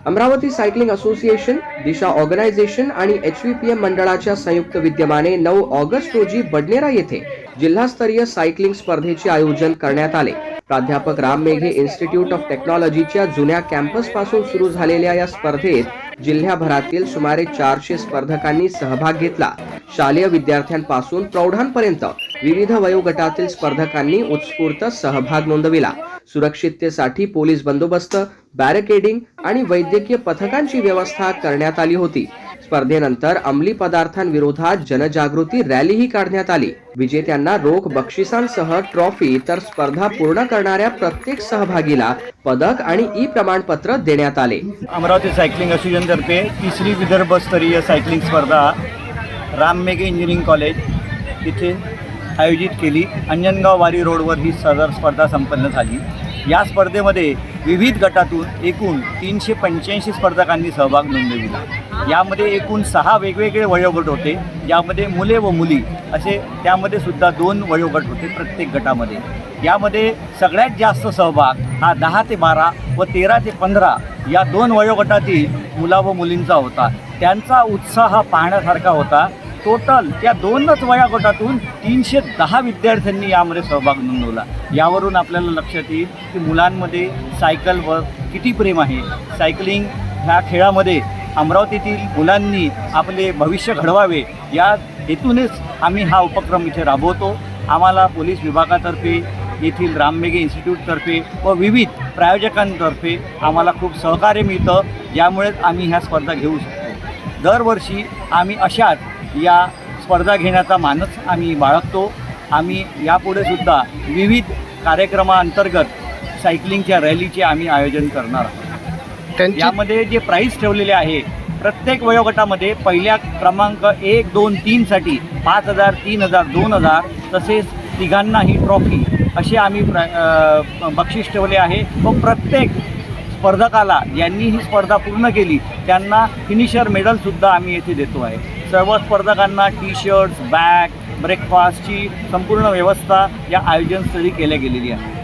Amravati cycling association, दिशा organisation आणि HVPM मंडळाच्या संयुक्त विद्यमाने 9 ऑगस्ट रोजी बडनेरा येथे जिल्हास्तरीय सायकलिंग स्पर्धेचे आयोजन करण्यात आले। प्राध्यापक राम मेघे इन्स्टिट्यूट ऑफ टेक्नॉलॉजीच्या जुन्या कॅम्पस पासून सुरू झालेल्या या स्पर्धेत जिल्ह्याभरातील सुमारे 400 स्पर्धकांनी सहभाग घेतला। शालेय विद्यार्थ्यांपासून प्रौढांपर्यंत विविध वयोगटातील स्पर्धकांनी उत्स्फूर्त सहभाग नोंदविला। सुरक्षिततेसाठी पोलीस बंदोबस्त, बॅरिकेडिंग आणि वैद्यकीय पथकांची व्यवस्था करण्यात आली होती। स्पर्धेनंतर अंमली पदार्थांविरोधात जनजागृती रॅलीही काढण्यात आली। विजेत्यांना रोख बक्षिसांसह ट्रॉफी तर स्पर्धा पूर्ण करणाऱ्या प्रत्येक सहभागीला पदक आणि ई प्रमाणपत्र देण्यात आले। अमरावती सायकलिंग असोसिएशन तर्फे तिसरी विदर्भ स्तरीय सायकलिंग स्पर्धा राम मेघे इंजिनिअरिंग कॉलेज इथे आयोजित केली। अंजनगाव वारी रोडवर ही सदर स्पर्धा संपन्न झाली। या स्पर्धेमध्ये विविध गटातून एकूण 385 स्पर्धकांनी सहभाग नोंदविला। यामध्ये एकूण 6 वेगवेगळे वयोगट होते, यामध्ये मुले व मुली असे त्यामध्ये सुद्धा 2 वयोगट होते प्रत्येक गटामध्ये। यामध्ये सगळ्यात जास्त सहभाग हा 10 ते 12 व 13 ते 15 या 2 वयोगटातील मुला व मुलींचा होता। त्यांचा उत्साह पाहण्यासारखा होता। टोटल त्या 2च वयोगटातून 310 विद्यार्थ्यांनी यामध्ये सहभाग नोंदवला। यावरून आपल्याला लक्षात येईल की मुलांमध्ये सायकलवर किती प्रेम आहे। सायकलिंग ह्या खेळामध्ये अमरावतीतील मुलांनी आपले भविष्य घडवावे या हेतूनेच आम्ही हा उपक्रम इथे राबवतो। आम्हाला पोलीस विभागातर्फे, येथील राम मेघे इन्स्टिट्यूटतर्फे व विविध प्रायोजकांतर्फे आम्हाला खूप सहकार्य मिळतं, ज्यामुळेच आम्ही ह्या स्पर्धा घेऊ शकतो। दरवर्षी आम्ही अशाच या स्पर्धा घेण्याचा मानस आम्ही बाळगतो। आम्ही यापुढे सुद्धा विविध कार्यक्रमांतर्गत सायकलिंगच्या रॅलीचे आम्ही आयोजन करणार आहोत। यामध्ये जे प्राईज ठेवलेले आहे, प्रत्येक वयोगटामध्ये पहिल्या क्रमांक 1, 2, 3साठी 5,000, 3,000, 2,000 तसेच तिघांना ही ट्रॉफी असे आम्ही बक्षीस ठेवले आहे। व प्रत्येक स्पर्धकाला ज्यांनी ही स्पर्धा पूर्ण केली त्यांना फिनिशर मेडलसुद्धा आम्ही येथे देतो आहे। सर्व स्पर्धकांना टी-शर्ट्स, बॅग, ब्रेकफास्टची संपूर्ण व्यवस्था या आयोजनस्थळी केल्या गेलेली आहे।